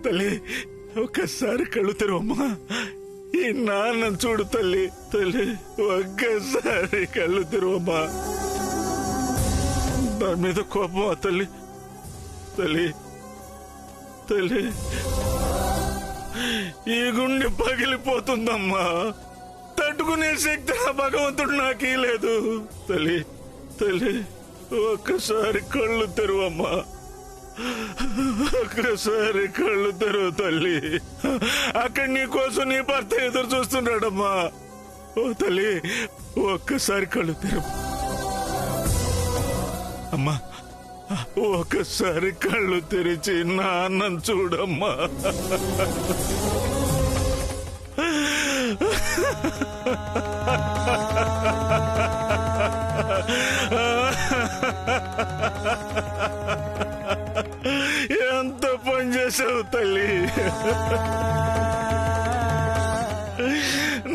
తల్లి ఒక్కసారి కళ్ళు తెరవమ్మా. ఈ నాన్న చూడు తల్లి. తల్లి ఒక్కసారి కళ్ళు తెరవమ్మా. నా మీద కోపమా తల్లి? తల్లి తల్లి ఈ గుండె పగిలిపోతుందమ్మా. తట్టుకునే శక్తి ఆ భగవంతుడు నాకీ లేదు. తల్లి తల్లి ఒక్కసారి కళ్ళు తెరువమ్మా. ఒక్కసారి కళ్ళు తెరువు తల్లి. అక్కడ నీ కోసం నీ భర్త ఎదురు చూస్తున్నాడమ్మా. ఓ తల్లి ఒక్కసారి కళ్ళు తెరువు అమ్మా. ఒకసారి కళ్ళు తెరిచి నాన్నం చూడమ్మా. ఎంత పని చేసావు తల్లి.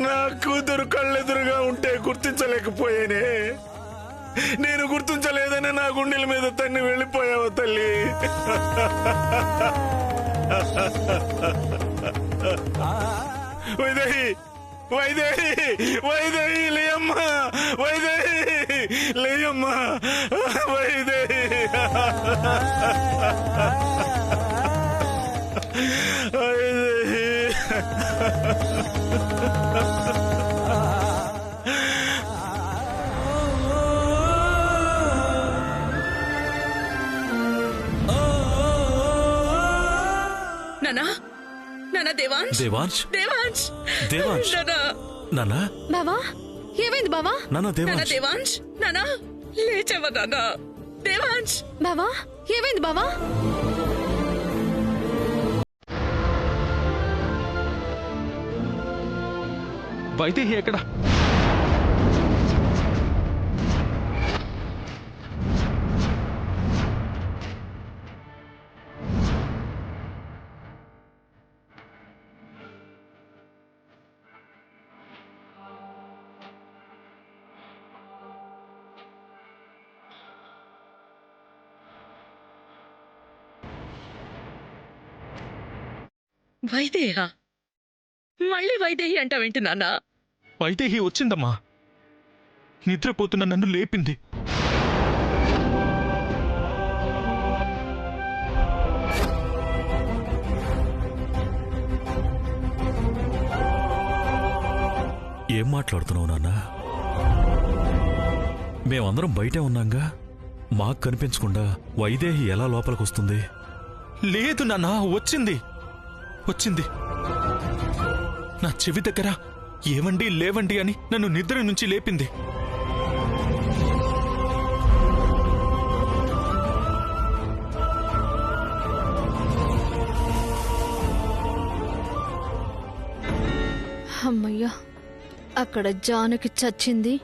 నా కూతురు కళ్ళెదురుగా ఉంటే గుర్తించలేకపోయానే. నేను గుర్తించలేదని నా గుండెల మీద తన్ని వెళ్ళిపోయావు తల్లి. వైదేహి వైదేహి వైదేహి లేయమ్మా. వైదేహి లేయమ్మా. వైదేహి వైదేహి దేవాంశ్ దేవాంశ్ దేవాంశ్ దేవాంశ్ నానా బావా ఏమైంది బావా? నానా దేవాంశ్ దేవాంశ్ నానా లేచావా నానా? దేవాంశ్ బావా ఏమైంది బావా? వైదేహి ఎక్కడ? వైదేహ మళ్ళీ వైదేహి అంటావేంటి నాన్న? వైదేహి వచ్చిందమ్మా. నిద్రపోతున్న నన్ను లేపింది. ఏం మాట్లాడుతున్నావు నాన్న? మేమందరం బయటే ఉన్నాంగా. మాకు కనిపించకుండా వైదేహి ఎలా లోపలికొస్తుంది? లేదు నాన్న, వచ్చింది వచ్చింది. నా చెవి దగ్గర ఏవండి లేవండి అని నన్ను నిద్ర నుంచి లేపింది. అమ్మయ్యా, అక్కడ జానకి చచ్చింది,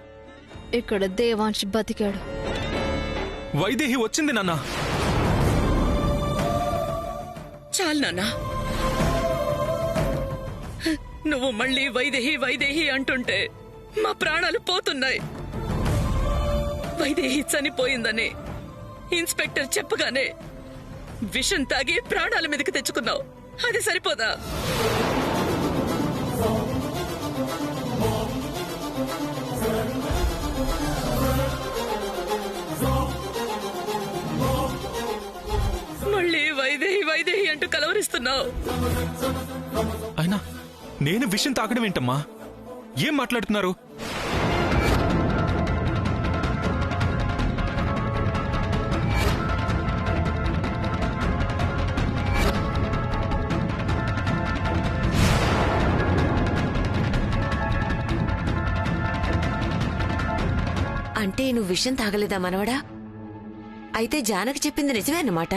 ఇక్కడ దేవాంశ్ బతికాడు. వైదేహి వచ్చింది నాన్న. చాలు నాన్న, నువ్వు మళ్ళీ వైదేహి వైదేహి అంటుంటే మా ప్రాణాలు పోతున్నాయి. వైదేహి చనిపోయిందని ఇన్స్పెక్టర్ చెప్పగానే విషం తాగి ప్రాణాల మీదకి తెచ్చుకున్నావు. అది సరిపోదా? మళ్ళీ వైదేహి వైదేహి అంటూ కలవరిస్తున్నావు. అయినా నేను విషయం తాగడం ఏంటమ్మా? ఏం మాట్లాడుతున్నారు? అంటే నువ్వు విషయం తాగలేదా మనవడా? అయితే జానకి చెప్పింది నిజమే అన్నమాట.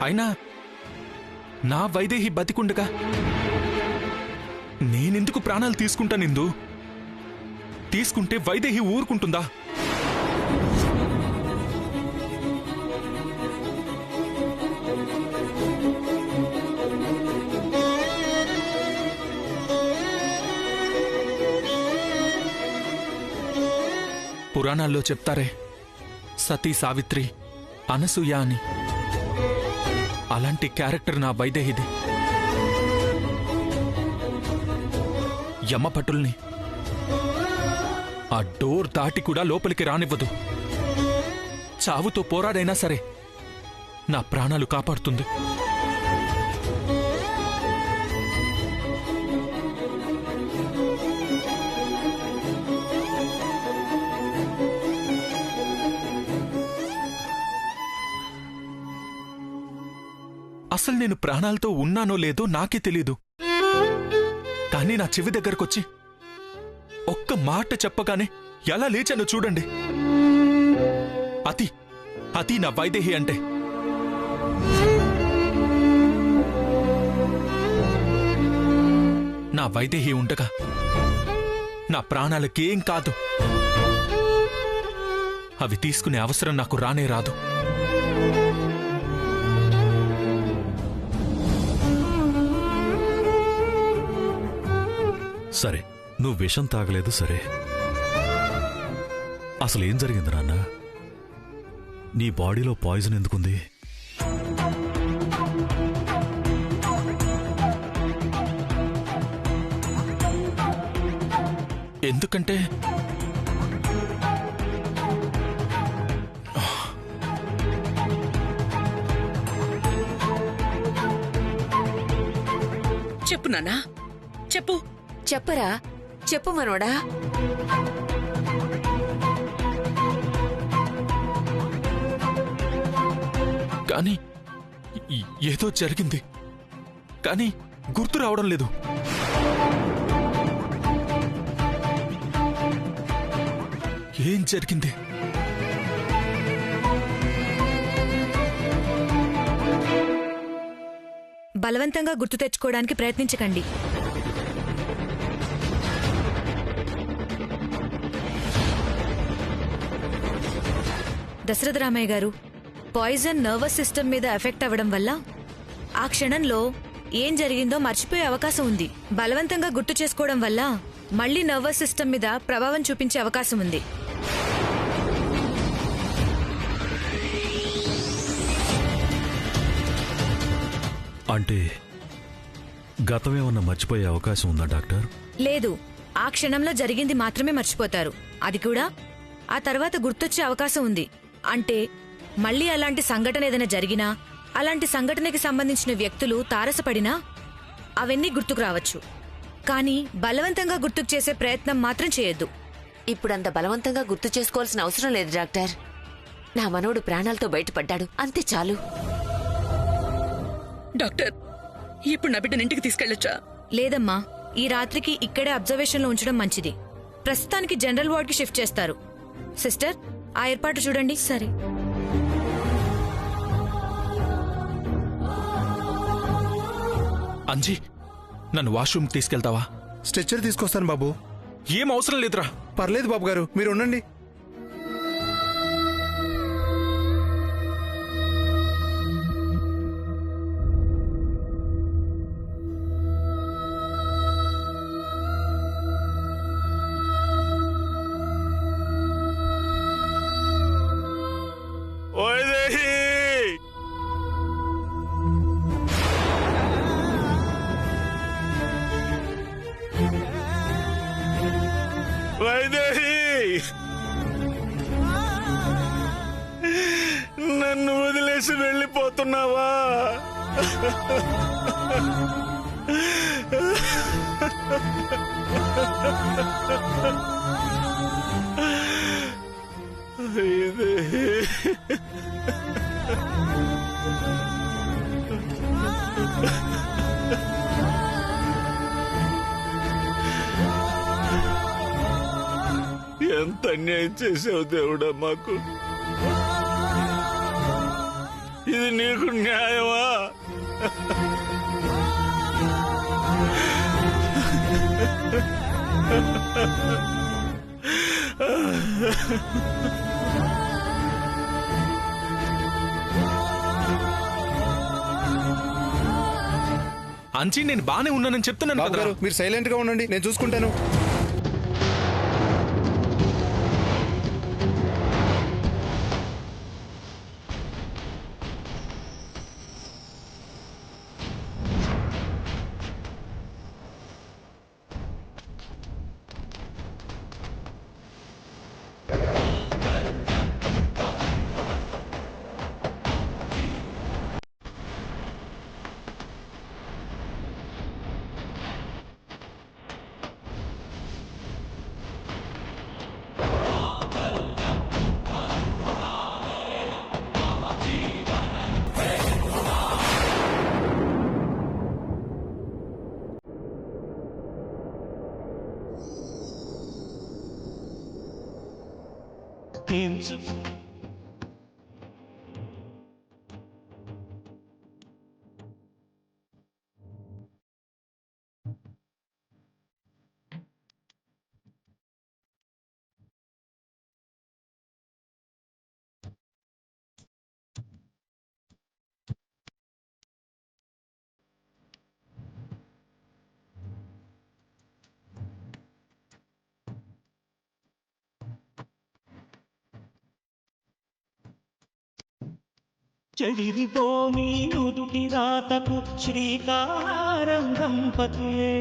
అయినా నా వైదేహి బతికుండగా నేనెందుకు ప్రాణాలు తీసుకుంటానిందు? తీసుకుంటే వైదేహి ఊరుకుంటుందా? పురాణాల్లో చెప్తారే సతీ సావిత్రి, అనసూయ అని. అలాంటి క్యారెక్టర్ నా వైదేహిది. యమభటుల్ని ఆ డోర్ దాటి కూడా లోపలికి రానివ్వదు. చావుతో పోరాడైనా సరే నా ప్రాణాలు కాపాడుతుంది. అసలు నేను ప్రాణాలతో ఉన్నానో లేదో నాకే తెలీదు. కానీ నా చెవి దగ్గరకొచ్చి ఒక్క మాట చెప్పగానే ఎలా లేచానో చూడండి. అతి నా వైదేహి అంటే. నా వైదేహి ఉండగా నా ప్రాణాలకేం కాదు. అవి తీసుకునే అవసరం నాకు రానే రాదు. సరే, నువ్వు విషం తాగలేదు సరే. అసలేం జరిగింది నాన్న? నీ బాడీలో పాయిజన్ ఎందుకుంది? ఎందుకంటే చెప్పు నాన్నా, చెప్పు. చెప్పరా, చెప్పు మనవడా. కానీ ఏదో జరిగింది, కానీ గుర్తు రావడం లేదు. ఏం జరిగింది? బలవంతంగా గుర్తు తెచ్చుకోవడానికి ప్రయత్నించకండి. దశరథ రామయ్య గారు, పాయిజన్ నర్వస్ సిస్టమ్ మీద ఎఫెక్ట్ అవ్వడం వల్ల ఆ క్షణంలో ఏం జరిగిందో మర్చిపోయే అవకాశం ఉంది. బలవంతంగా గుర్తు చేసుకోవడం వల్ల మళ్లీ నర్వస్ సిస్టమ్ మీద ప్రభావం చూపించే అవకాశం ఉంది. అంటే గతమేమన్నా మర్చిపోయే అవకాశం ఉందా డాక్టర్? లేదు, ఆ క్షణంలో జరిగింది మాత్రమే మర్చిపోతారు. అది కూడా ఆ తర్వాత గుర్తొచ్చే అవకాశం ఉంది. అంటే మళ్లీ అలాంటి సంఘటన ఏదైనా జరిగినా, అలాంటి సంఘటనకి సంబంధించిన వ్యక్తులు తారసపడినా అవన్నీ గుర్తుకు రావచ్చు. కానీ బలవంతంగా గుర్తుకు చేసే ప్రయత్నం మాత్రం చేయొద్దు. ఇప్పుడంత బలవంతంగా గుర్తు చేసుకోవాల్సిన అవసరం లేదు డాక్టర్. నా మనవడు ప్రాణాలతో బయటపడ్డాడు, అంతే చాలు. డాక్టర్, ఇప్పుడు నా బిడ్డని ఇంటికి తీసుకెళ్లొచ్చా? లేదమ్మా, ఈ రాత్రికి ఇక్కడే అబ్జర్వేషన్లో ఉంచడం మంచిది. ప్రస్తుతానికి జనరల్ వార్డ్కి షిఫ్ట్ చేస్తారు. సిస్టర్, ఆ ఏర్పాటు చూడండి. సరే. అంజీ, నన్ను వాష్రూమ్ తీసుకెళ్తావా? స్ట్రెచ్చర్ తీసుకొస్తాను బాబు. ఏం అవసరం లేదురా. పర్లేదు బాబు గారు, మీరు ఉండండి. వైదేహి, వైదేహి, నన్ను వదిలేసి వెళ్ళిపోతున్నావా? ఎంత అన్యాయం చేసావు దేవుడా మాకు. ఇది నీకు న్యాయమా? అంజీ నేను బానే ఉన్నానని చెప్తున్నాను బాబు కదా. గారు మీరు సైలెంట్ గా ఉండండి, నేను చూసుకుంటాను. చెదిరిపోని నుదుటి రాతకు శ్రీకారం దంపతులే.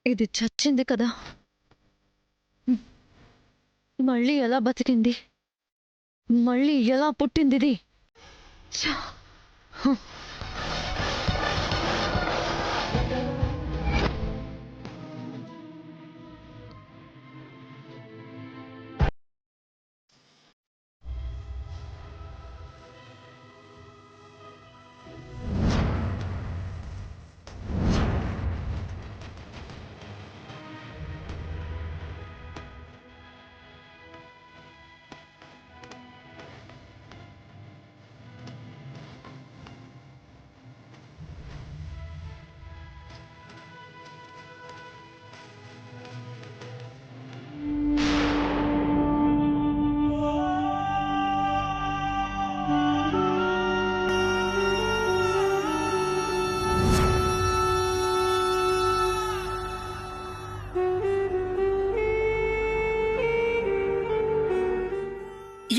ఇది చచ్చింది కదా, మళ్ళీ ఎలా బతికింది, మళ్ళీ ఎలా పుట్టింది ఇది? ఛ!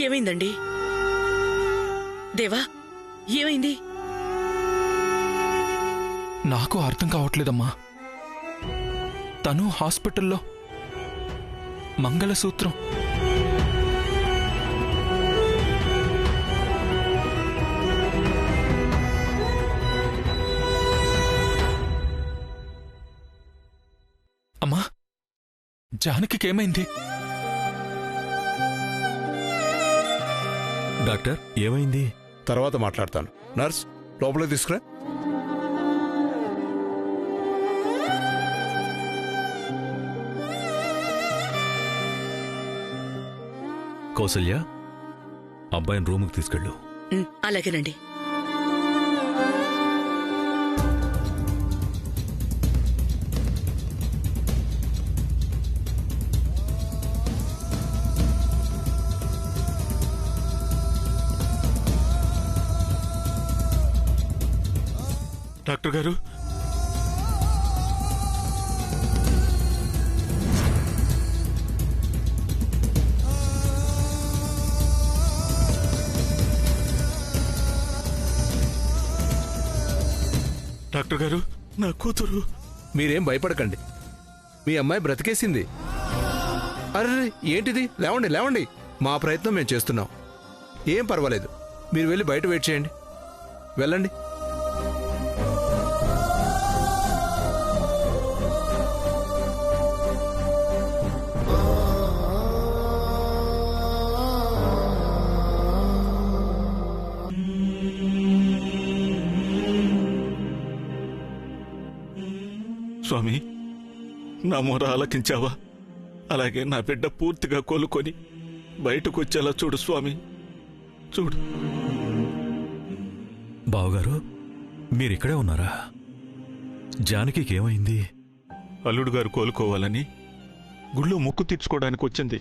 ఏమైందండి? దేవా, ఏమైంది? నాకు అర్థం కావట్లేదమ్మా. తను హాస్పిటల్లో మంగళసూత్రం జానకి ఏమైంది? డాక్టర్ ఏమైంది? తర్వాత మాట్లాడతాను. నర్స్, లోపలికి తీసుకురా. కౌసల్య, అబ్బాయిని రూముకి తీసుకెళ్ళు. అలాగేనండి. డాక్టర్ గారు, డాక్టర్ గారు, నా కూతురు. మీరేం భయపడకండి, మీ అమ్మాయి బ్రతికేసింది. అరే ఏంటిది? లేవండి లేవండి, మా ప్రయత్నం మేము చేస్తున్నాం. ఏం పర్వాలేదు, మీరు వెళ్ళి బయట వెయిట్ చేయండి. వెళ్ళండి. స్వామి, నా మొర ఆలకించావా? అలాగే నా బిడ్డ పూర్తిగా కోలుకొని బయటకు వచ్చేలా చూడు స్వామి, చూడు. బావగారు, మీరిక్కడే ఉన్నారా? జానకి ఏమైంది? అల్లుడు గారు కోలుకోవాలని గుళ్ళో మొక్కు తీర్చుకోవడానికి వచ్చింది.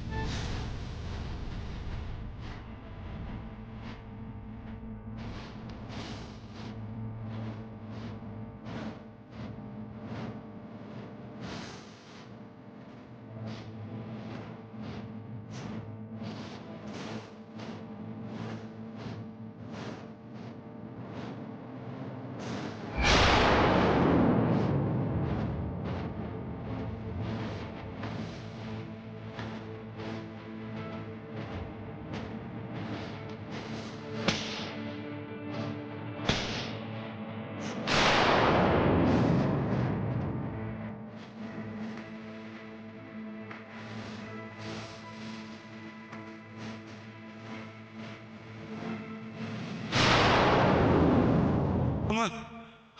అమ్మా,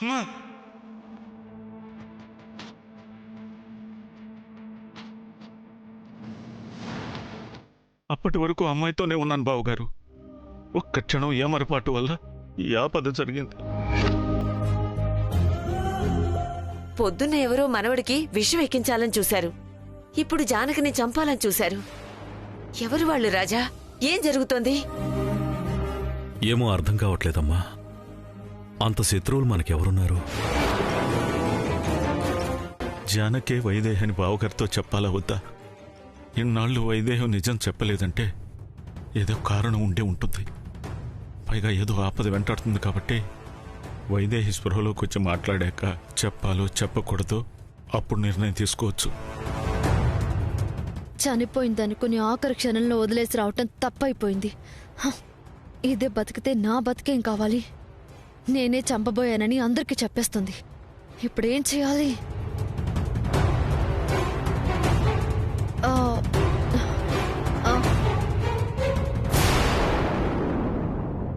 అమ్మా. అప్పటి వరకు అమ్మాయితోనే ఉన్నాను బావగారు. ఒక్క క్షణం ఏమరపాటు వల్ల ఈ ఆపద జరిగింది. పొద్దున్న ఎవరో మనవడికి విషం ఎక్కించాలని చూశారు. ఇప్పుడు జానకిని చంపాలని చూశారు. ఎవరు వాళ్ళు రాజా? ఏం జరుగుతోంది? ఏమో అర్థం కావట్లేదమ్మా. అంత శత్రువులు మనకెవరున్నారు? జానకే వైదేహని బావగారితో చెప్పాలా వద్దా? ఇన్నాళ్ళు వైదేహం నిజం చెప్పలేదంటే ఏదో కారణం ఉండే ఉంటుంది. పైగా ఏదో ఆపద వెంటాడుతుంది కాబట్టి వైదేహి స్పృహలోకి వచ్చి మాట్లాడాక చెప్పాలో చెప్పకూడదో అప్పుడు నిర్ణయం తీసుకోవచ్చు. చనిపోయిందనుకుని ఆఖరి క్షణంలో వదిలేసి రావటం తప్పైపోయింది. ఇదే బతికితే నా బతికేం కావాలి? నేనే చంపబోయానని అందరికీ చెప్పేస్తుంది. ఇప్పుడేం చేయాలి?